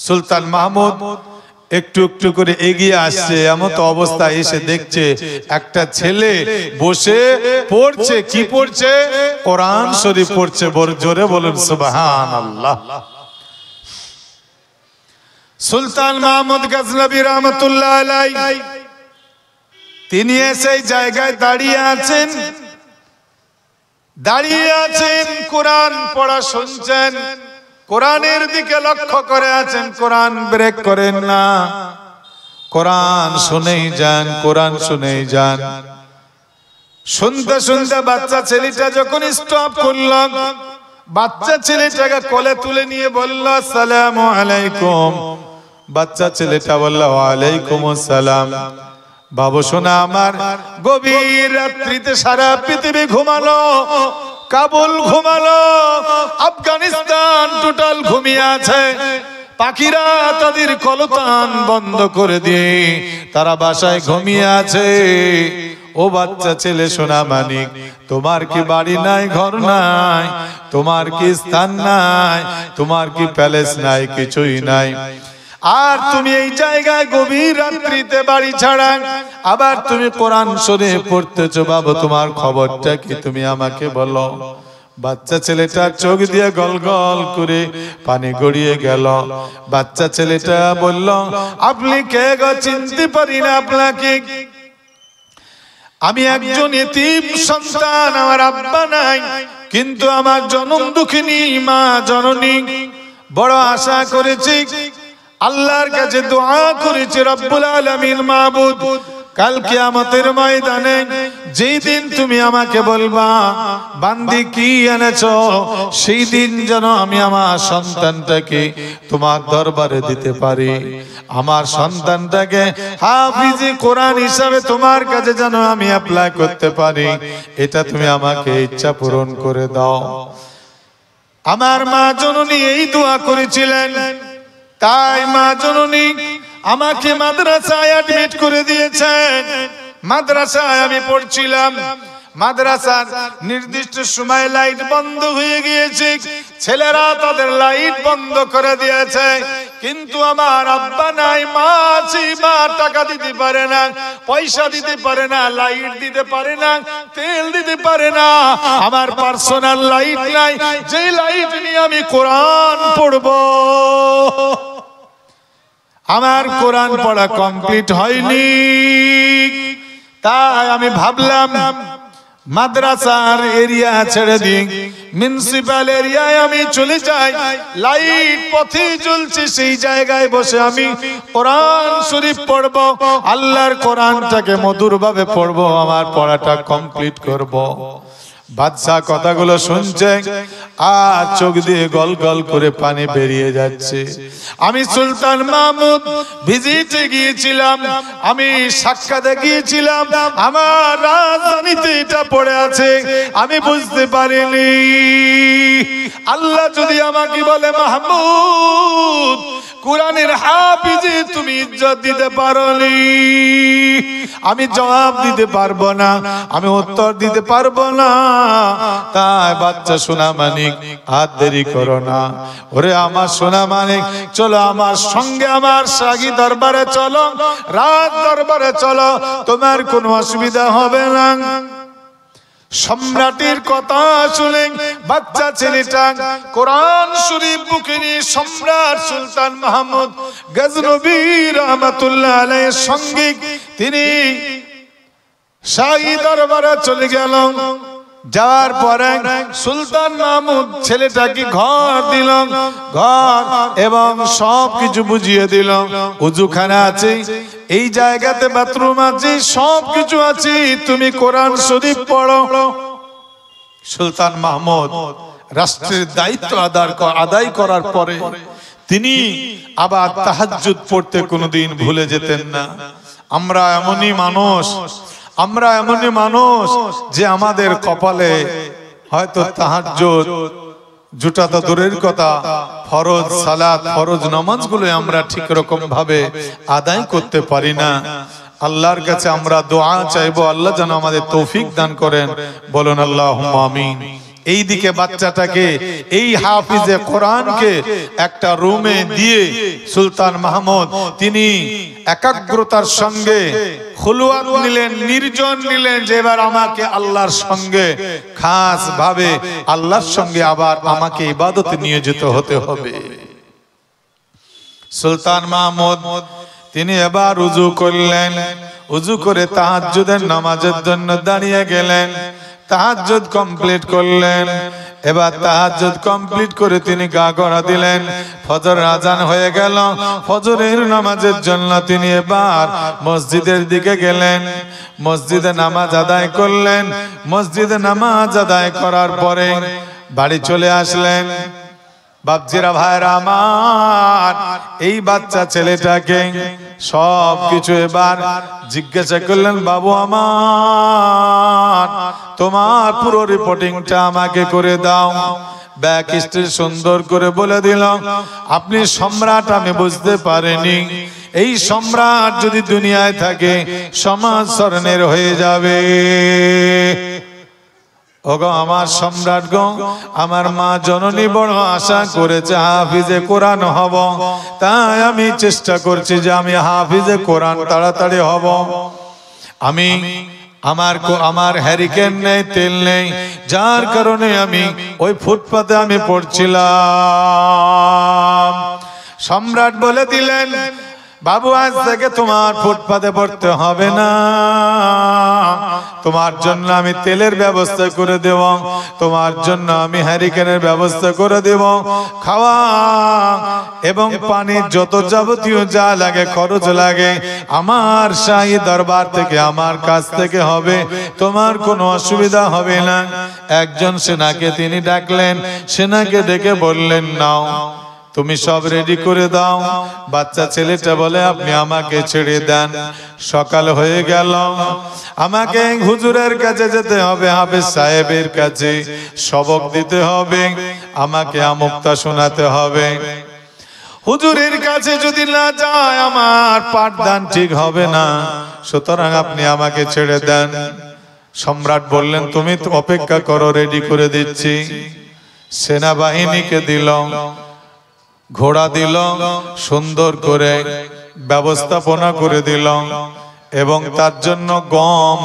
সুলতান মাহমুদ একটু একটু করে এগিয়ে আসছে, এমন তো অবস্থা এসে দেখছে একটা ছেলে বসে পড়ছে। কি পড়ছে? কোরআন শরীফ পড়ছে। বড় জোরে বলুন সুবহানাল্লাহ। সুলতান মাহমুদ গজনবী রহমতুল্লাহ আলাইহি তিনি সেই জায়গায় দাঁড়িয়ে আছেন, কোরআন পড়া শুনছেন, কোরআনের দিকে লক্ষ্য করে আছেন। কোরআন ব্রেক করেন না, কোরআন শুনেই যান, কোরআন শুনেই যান। শুনতে শুনতে বাচ্চা ছেলেটা যখন স্টপ করল, বাচ্চা ছেলেটাকে কোলে তুলে নিয়ে বলল আসসালামু আলাইকুম। বাচ্চা ছেলেটা বলল ওয়ালাইকুম আসসালাম। বাবু শোনা আমার, গভীর রাত্রিতে সারা পৃথিবী ঘুমালো, কাবুল ঘুমালো, আফগানিস্তান টোটাল ঘুমিয়ে আছে। পাখিরা তাদের কলতান বন্ধ করে দিয়ে তারা বাসায় ঘুমিয়ে আছে। ও বাচ্চা ছেলে সোনা মানিক, তোমার কি বাড়ি নাই, ঘর নাই? তোমার কি স্থান নাই? তোমার কি প্যালেস নাই? কিছুই নাই। আর তুমি এই জায়গায় গভীর রাত্রিতে বাড়ি ছাড়া আবার তুমি কোরআন শরীফ পড়তেছো। বাবু তোমার খবরটা কি, তুমি আমাকে বলো। বাচ্চা ছেলেটা চোখ দিয়ে গল গল করে পানি গড়িয়ে গেল। বাচ্চা ছেলেটা বলল আপনি কে গো? চিনতে পারি না আপনাকে। আমি একজন এতিম সন্তান, আমার আব্বা নাই, কিন্তু আমার জনম দুঃখিনী মা জননী। বড় আশা করেছি, আল্লাহর কাছে দোয়া করেছি, রব্বুল আলামিন মাবুদ, কাল কিয়ামতের ময়দানে যেই দিন তুমি আমাকে বলবা বান্দি কি এনেছো, সেই দিন যেন আমি আমার সন্তানটাকে তোমার দরবারে দিতে পারি। আমার সন্তানটাকে হাফিজে কোরআন হিসাবে তোমার কাছে যেন আমি অ্যাপ্লাই করতে পারি। এটা তুমি আমাকে ইচ্ছা পূরণ করে দাও। আমার মা জননী এই দোয়া করেছিলেন, তাই মা জননী আমাকে মাদ্রাসায় অ্যাডমিট করে দিয়েছেন। মাদ্রাসায় আমি পড়ছিলাম। মাদ্রাসার নির্দিষ্ট সময় লাইট বন্ধ হয়ে গিয়েছে, ছেলেরা তাদের লাইট বন্ধ করে দিয়েছে, কিন্তু আমার আব্বা নাই, মা আছে, মা টাকা দিতে পারে না, পয়সা দিতে পারে না, লাইট দিতে পারে না, তেল দিতে পারে না। আমার পার্সোনাল লাইট নাই, যে লাইট নিয়ে আমি কোরআন পড়বো। আমার কোরআন পড়া কমপ্লিট হয়নি। তাই আমি ভাবলাম মাদ্রাসার এরিয়া ছেড়ে দিই, মিউনিসিপ্যাল এরিয়ায় আমি চলে যাই। লাইট পথে জ্বলছে, সেই জায়গায় বসে আমি কোরআন শরীফ পড়বো, আল্লাহর কোরআনটাকে মধুরভাবে পড়বো, আমার পড়াটা কমপ্লিট করব। বাদশাহ কথাগুলো শুনছে আর চোখ দিয়ে গল গল করে পানি বেরিয়ে যাচ্ছে। আমি সুলতান মাহমুদ ভিজিটে গিয়েছিলাম, আমি সাক্ষাতে গিয়েছিলাম, আমার রাজধানীতে এটা পড়ে আছে, আমি বুঝতে পারিনি। আল্লাহ যদি আমাকে বলে মাহমুদ কোরআনের হাফিজে তুমি ইজ্জত দিতে পারোনি, আমি জবাব দিতে পারবো না, আমি উত্তর দিতে পারবো না। তাই বাচ্চা সোনা মানিক আর দেরি করো না। ওরে আমার সোনা মানিক, চলো আমার সঙ্গে আমার শাহী দরবারে চলো, রাজ দরবারে চলো, তোমার কোনো অসুবিধা হবে না। সম্রাটের কথা শুনে বাচ্চা ছেলেটা কোরআন শরীফ বুকে নিয়ে সম্রাট সুলতান মাহমুদ গজনবী রহমতুল্লাহ আলাইহির সঙ্গে তিনি শাহী দরবারে চলে গেল। যাওয়ার পরে সুলতান মাহমুদ ছেলেটাকে ঘর দিল, ঘর এবং সব কিছু বুঝিয়ে দিল। উজুখানা আছে, এই জায়গাতে বাথরুম আছে, সব কিছু আছে, তুমি কোরআন শরীফ পড়ো। সুলতান মাহমুদ রাষ্ট্রের দায়িত্ব আদায় করার পরে তিনি আবার তাহাজ্জুদ পড়তে কোনোদিন ভুলে যেতেন না। আমরা এমনই মানুষ যে আমাদের কপালে হয়তো তাহাজ্জুদ জুটা তো দূরের কথা, ফরজ সালাত, ফরজ নামাজগুলো আমরা ঠিক রকম ভাবে আদায় করতে পারি না। আল্লাহর কাছে আমরা দোয়া চাইবো, আল্লাহ যেন আমাদের তৌফিক দান করেন। বলুন আল্লাহুম্মা আমিন। এইদিকে বাচ্চাটাকে এই হাফিজে কোরআনকে একটা রুমে দিয়ে সুলতান মাহমুদ তিনি একাগ্রতার সঙ্গে খুলওয়াত নিলেন, নির্জন নিলেন, যে এবার আমাকে আল্লাহর সঙ্গে খাস ভাবে আল্লাহর সঙ্গে আবার আমাকে ইবাদতে নিয়োজিত হতে হবে। সুলতান মাহমুদ তিনি এবার উযু করলেন, উযু করে তাহাজ্জুদের নামাজের জন্য দাঁড়িয়ে গেলেন, তাহাজ্জুদ কমপ্লিট করলেন। এবার তাহাজ্জুদ কমপ্লিট করে তিনি গা গড়া দিলেন, ফজর আজান হয়ে গেল, ফজরের নামাজের জন্য তিনি এবার মসজিদের দিকে গেলেন, মসজিদে নামাজ আদায় করলেন। মসজিদে নামাজ আদায় করার পরে বাড়ি চলে আসলেন। বাপজিরা ভাইরা আমার, এই বাচ্চা ছেলেটাকে সব কিছু এবার জিজ্ঞাসা করলেন, বাবু আমার তোমার পুরো রিপোর্টিংটা আমাকে করে দাও। ব্যাক স্টেজ সুন্দর করে বলে দিল, আপনি সম্রাট আমি বুঝতে পারিনি, এই সম্রাট যদি দুনিয়ায় থাকে সমাজ স্মরণের হয়ে যাবে। ওগো আমার সম্রাট গো, আমার মা জননী বড় আশা করেছে হাফিজে কোরআন হব, তাই আমি চেষ্টা করছি যে আমি হাফিজে কোরআন তাড়াতাড়ি হব। আমি আমার হ্যারিকেন নেই, তেল নেই, যার কারণে আমি ওই ফুটপাতে আমি পড়ছিলাম। সম্রাট বলে দিলেন, বাবু আজ থেকে তোমার ফুটপাতে পড়তে হবে না, তোমার জন্য আমি তেলের ব্যবস্থা করে দেব, তোমার জন্য আমি হ্যারিকেনের ব্যবস্থা করে দেব, খাওয়া এবং পানির যত যাবতীয় যা লাগে খরচ লাগে আমার শাহী দরবার থেকে আমার কাছ থেকে হবে, তোমার কোনো অসুবিধা হবে না। একজন সেনাকে তিনি ডাকলেন, সেনাকে ডেকে বললেন, নাও তুমি সব রেডি করে দাও। বাচ্চা ছেলেটা বলে, আপনি আমাকে ছেড়ে দেন, সকাল হয়ে গেল, আমাকে হুজুরের কাছে যেতে হবে, হাফেজ সাহেবের কাছে সবক দিতে হবে, আমাকে আমুক্তা শোনাতে হবে। হুজুরের কাছে যদি না যায় আমার পাঠদান ঠিক হবে না, সুতরাং আপনি আমাকে ছেড়ে দেন। সম্রাট বললেন, তুমি তো অপেক্ষা করো, রেডি করে দিচ্ছি। সেনাবাহিনীকে দিল, ঘোড়া দিল, সুন্দর করে ব্যবস্থাপনা করে দিল এবং তার জন্য গম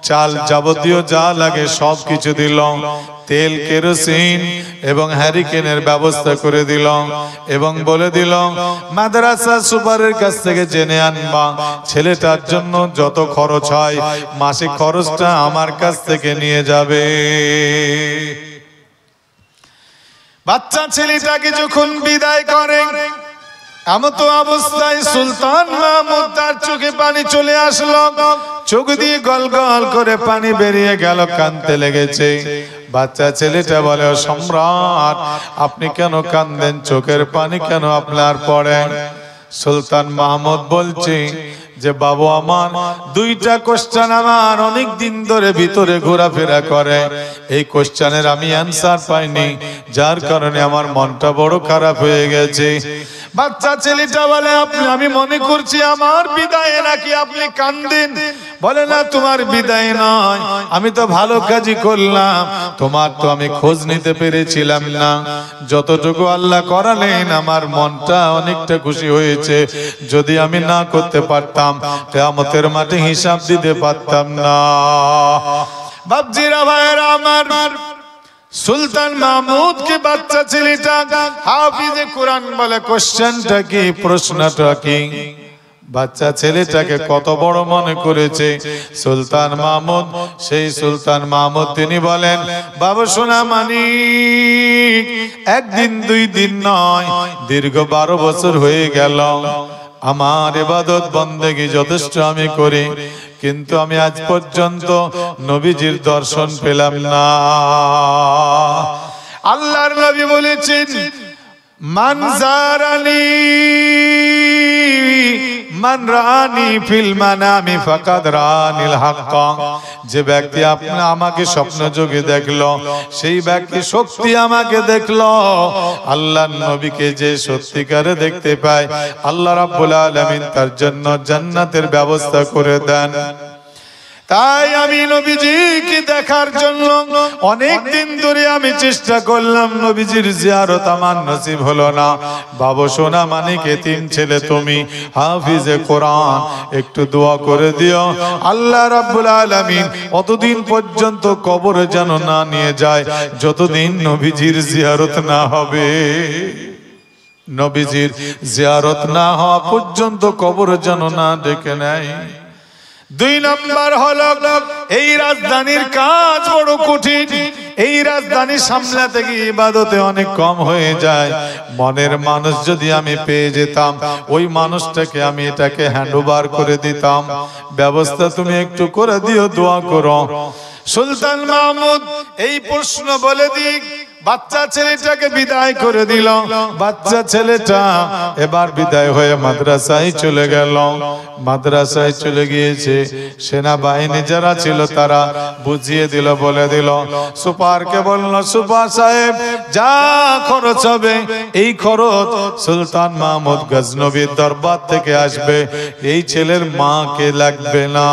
চাল যাবতীয় যা লাগে সব কিছু দিল, তেল কেরোসিন এবং হ্যারিকেনের ব্যবস্থা করে দিল এবং বলে দিল, মাদ্রাসা সুপারের কাছ থেকে জেনে আনবা ছেলেটার জন্য যত খরচ হয় মাসিক খরচটা আমার কাছ থেকে নিয়ে যাবে। বাচ্চা ছেলেটাকে যখন বিদায় করে, এমতো অবস্থায় সুলতান মাহমুদ তার চোখে পানি চলে আসলো, চোখ দিয়ে গল গল করে পানি বেরিয়ে গেল, কাঁদতে লেগেছে। বাচ্চা ছেলেটা বলে, সম্রাট আপনি কেন কাঁদেন, চোখের পানি কেন আপনার পড়ে? সুলতান মাহমুদ বলছে যে, বাবু আমার দুইটা কোশ্চেন আমার অনেক দিন ধরে ভিতরে ঘোরাফেরা করে, এই কোশ্চেনের আমি অ্যান্সার পাইনি, যার কারণে আমার মনটা বড় খারাপ হয়ে গেছে। বাচ্চা ছেলেটা বলে, আমি মনে করছি আমার বিদায়ে নাকি আপনি কান্দেন। বলে, না তোমার বিদায় নয়, আমি তো ভালো কাজই করলাম, তোমার তো আমি খোঁজ নিতে পেরেছিলাম না, যতটুকু আল্লাহ করালেন আমার মনটা অনেকটা খুশি হয়েছে, যদি আমি না করতে পারতাম কিয়ামতের মাঠে হিসাব দিতে পারতাম না। বাপজিরা ভাইরা আমার, সুলতান মাহমুদ কে বাচ্চা ছেলেটা হাফিজে কোরআন বলে, কোশ্চেনটা কি, প্রশ্নটা কি? বাচ্চা ছেলেটাকে কত বড় মনে করেছে সুলতান মাহমুদ। সেই সুলতান মাহমুদ তিনি বলেন, বাবা সোনা মানিক, একদিন দুই দিন নয়, দীর্ঘ 12 বছর হয়ে গেল আমার ইবাদত বন্দেগী যথেষ্ট আমি করি, কিন্তু আমি আজ পর্যন্ত নবীজির দর্শন পেলাম না। আল্লাহর নবী বলেছেন, মান জারানি মান রানি ফিল মানামি ফাকাদ রানিল হক। যে ব্যক্তি আপনি আমাকে স্বপ্ন যোগে দেখলো, সেই ব্যক্তি সত্যি আমাকে দেখলো। আল্লাহর নবীকে যে সত্যিকারে দেখতে পায়, আল্লাহ রাব্বুল আলামিন তার জন্য জান্নাতের ব্যবস্থা করে দেন। তাই আমি নবীজিকে দেখার জন্য অনেক দিন ধরে আমি চেষ্টা করলাম, নবীজির জিয়ারত আমার নসিব হলো না। বাবা সোনা মানিক এতিম ছেলে তুমি, হাফিজে কোরআন, একটু দোয়া করে দিও আল্লাহ রাব্বুল আলামিন অতদিন পর্যন্ত কবরে যেন না নিয়ে যায় যতদিন নবীজির জিয়ারত না হবে। নবীজির জিয়ারত না হওয়া পর্যন্ত কবরে যেন না ডেকে নেয়। 2 নাম্বার হলো এই রাজধানীর কাজ বড় কঠিন। এই রাজধানী সামলাতে গিয়ে ইবাদতে অনেক কম হয়ে যায়। মনের মানুষ যদি আমি পেয়ে যেতাম, ওই মানুষটাকে আমি এটাকে হ্যান্ড ওভার করে দিতাম। ব্যবস্থা তুমি একটু করে দিও, দোয়া করো। সুলতান মাহমুদ এই প্রশ্ন বলে দিক, বাচ্চা ছেলেটাকে বিদায় করে দিল। বাচ্চা ছেলেটা এবার বিদায় হয়ে মাদ্রাসায় চলে গেল। মাদ্রাসায় চলে গিয়েছে, সেনাবাহিনী যারা ছিল তারা বুঝিয়ে দিল, বলে দিল। সুপারকে বলল, সুপার সাহেব যা খরচ হবে এই খরচ সুলতান মাহমুদ গজনবীর দরবার থেকে আসবে, এই ছেলের মাকে লাগবে না,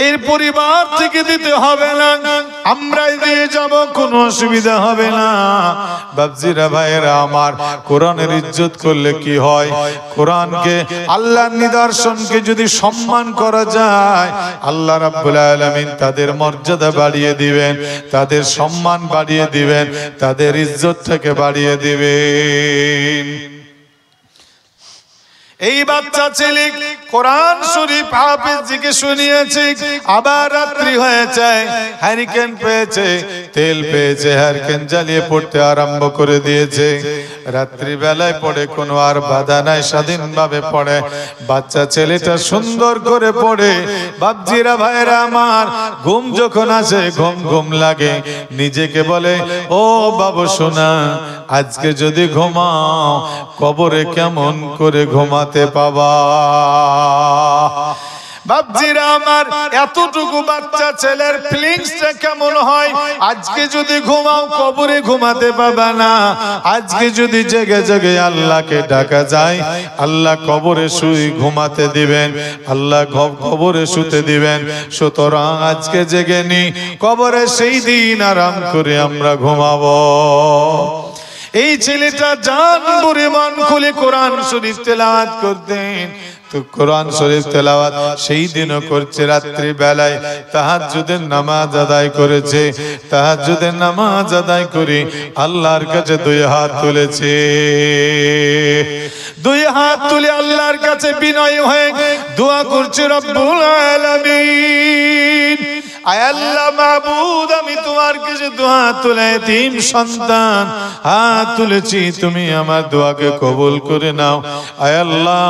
এর পরিবার থেকে দিতে হবে না, আমরাই দিয়ে যাব, কোনো অসুবিধা হবে না। বাবজিরা ভাইয়েরা আমার, কোরআনের ইজ্জত করলে কি হয়? কোরআনকে, আল্লাহর নিদর্শনকে যদি সম্মান করা যায়, আল্লাহ রাব্বুল আলামিন তাদের মর্যাদা বাড়িয়ে দিবেন, তাদের সম্মান বাড়িয়ে দিবেন, তাদের ইজ্জতটাকে বাড়িয়ে দিবেন। এই বাচ্চা ছেলে কোরআন শরীফ হাফেজকে শুনিয়েছে। আবার রাত্রি হয়েছে, হ্যারিকেন পেয়েছে, তেল পেয়েছে, হ্যারিকেন জ্বালিয়ে পড়তে আরম্ভ করে দিয়েছে। রাত্রি বেলায় পড়ে, কোনো আর বাধা নাই, স্বাধীনভাবে পড়ে। বাচ্চা ছেলেটা সুন্দর করে পড়ে। বাপজিরা ভাইরা আমার, ঘুম যখন আসে, ঘুম ঘুম লাগে, নিজেকে বলে, ও বাবু সোনা, আজকে যদি ঘুমাও কবরে কেমন করে ঘুমাতে পাবা? বাপজিরা আমার, এতটুকু বাচ্চা ছেলের ফিলিংসটা কেমন হয়? আজকে যদি ঘুমাও কবরে ঘুমাতে পাবা না। আজকে যদি জেগে জেগে আল্লাহকে ডাকা যায়, আল্লাহ কবরে শুই ঘুমাতে দিবেন, আল্লাহ কবরে শুতে দিবেন। সুতরাং আজকে জেগে নি, কবরে সেই দিন আরাম করে আমরা ঘুমাবো। এই ছেলেটা জান ভরে মন খুলে কোরআন শরীফ তেলাওয়াত করতেন। তো কোরআন শরীফ তেলাওয়াত সেই দিনও করছে। রাত্রি বেলায় তাহাজ্জুদের নামাজ আদায় করেছে। তাহাজ্জুদের নামাজ আদায় করে আল্লাহর কাছে 2 হাত তুলেছে। 2 হাত তুলে আল্লাহর কাছে বিনয় হয়ে দোয়া করছে, রব্বুল আলামিন, আয় আল্লাহ মাবুদ, আমি তোমার কাছে দোয়া তুলে এতিম সন্তান হাত তুলেছি, তুমি আমার দোয়াকে কবুল করে নাও। আয় আল্লাহ,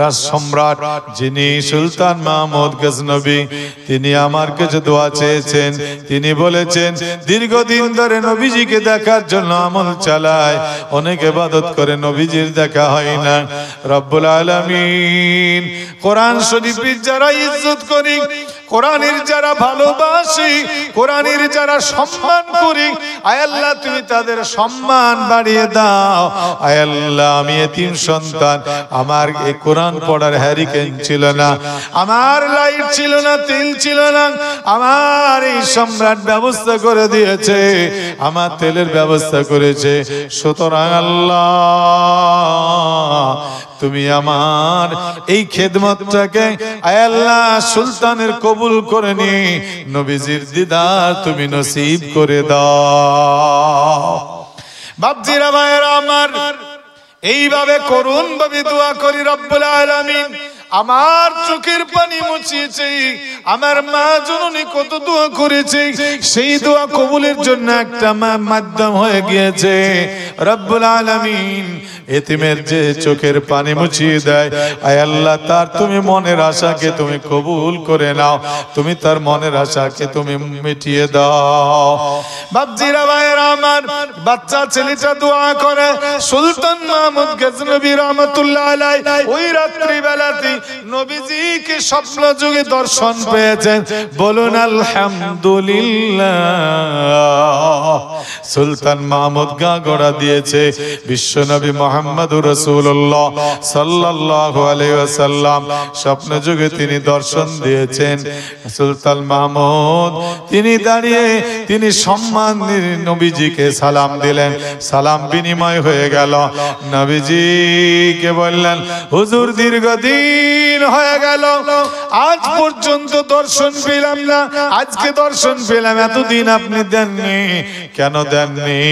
রাজ সম্রাট যিনি সুলতান মাহমুদ গজনবী, তিনি আমার কাছে দোয়া চেয়েছেন। তিনি বলেছেন দীর্ঘদিন ধরে নবীজিকে দেখার জন্য আমল চালায়, অনেক ইবাদত করে, নবীজির দেখা হয় না। রব্বুল আলামিন, কোরআন শরীফের যারা ইজ্জত করি, কোরআনের যারা ভালোবাসি, কোরআনের যারা সম্মান করি, আয় আল্লাহ তুমি তাদের সম্মান বাড়িয়ে দাও। আয় আল্লাহ, আমি এতিম সন্তান, আমার এই কোরআন পড়ার হ্যারিকেন ছিল না, আমার লাইট ছিল না, তেল ছিল না, আমার এই সম্রাট ব্যবস্থা করে দিয়েছে, আমার তেলের ব্যবস্থা করেছে। সুতরাং আল্লাহ, তুমি আমার এই খেদমতটাকে আয় আল্লাহ সুলতানের কবুল করে নি, নবীজির দিদার তুমি নসিব করে দাও। বাপজিরা ভাইয়েরা আমার, এইভাবে করুন ভাবে দোয়া করি, রব্বুল আলামিন আমার চোখের পানি মুছিয়েছে। আমার মা জননী কত দোয়া করেছে, সেই দোয়া কবুলের জন্য একটা মাধ্যম হয়ে গিয়েছে। রব্বুল আলামিন এতিমের যে চোখের পানি মুছিয়ে দেয়, আয় আল্লাহ তার তুমি মনের আশাকে তুমি কবুল করে নাও, তুমি তার মনের আশাকে তুমি মিটিয়ে দাও। বাপজিরা ভাইয়েরা আমার, বাচ্চা ছেলেটা দোয়া করে, সুলতান মাহমুদ গজনবী রহমাতুল্লাহ আলাইহি ওই রাত্রি বেলাতে নবীজিকে স্বপ্ন যুগে দর্শন পেয়েছেন। বলুন আলহামদুলিল্লাহ। সুলতান মাহমুদ গা গড়া দিয়ে দিয়েছে। বিশ্বনবী মুহাম্মদুর রাসূলুল্লাহ সাল্লাল্লাহু আলাইহি ওয়াসাল্লাম স্বপ্ন যুগে তিনি দর্শন দিয়েছেন। সুলতান মাহমুদ তিনি দাঁড়িয়ে তিনি সম্মান নবীজিকে সালাম দিলেন। সালাম বিনিময় হয়ে গেল। নবীজিকে বললেন, হুজুর দীর্ঘদিন হয়ে গেল, আজ পর্যন্ত দর্শন পেলাম না, আজকে দর্শন পেলাম, এতদিন আপনি দেননি, কেন দেননি?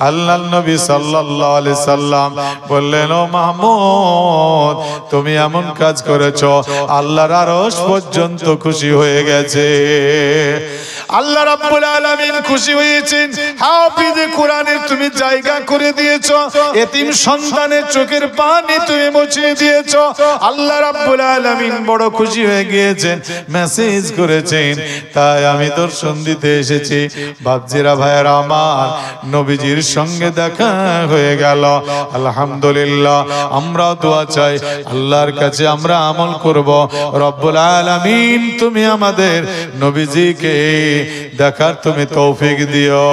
আল্লাহর নবী সাল্লাল্লাহু আলাইহি সাল্লাম বললেন, ও মাহমুদ, তুমি এমন কাজ করেছো আল্লাহর আরশ পর্যন্ত খুশি হয়ে গেছে। আল্লাহ রাব্বুল আলামিন খুশি হয়েছেন। হাফিজে কোরআনের তুমি জায়গা করে দিয়েছো, এতিম সন্তানের চোখের পানি তুমি মুছিয়ে দিয়েছো। আল্লাহ রাব্বুল আলামিন বড় খুশি হয়ে গিয়েছেন, মেসেজ করেছেন। তাই আমি দর্শন দিতে এসেছি। বাপজিরা ভাইয়েরা আমার, নবীজির সঙ্গে দেখা হয়ে গেল। আলহামদুলিল্লাহ, আমরা দোয়া চাই আল্লাহর কাছে, আমরা আমল করব। রব্বুল আলামিন তুমি আমাদের নবীজিকে দেখার তুমি তৌফিক দিও।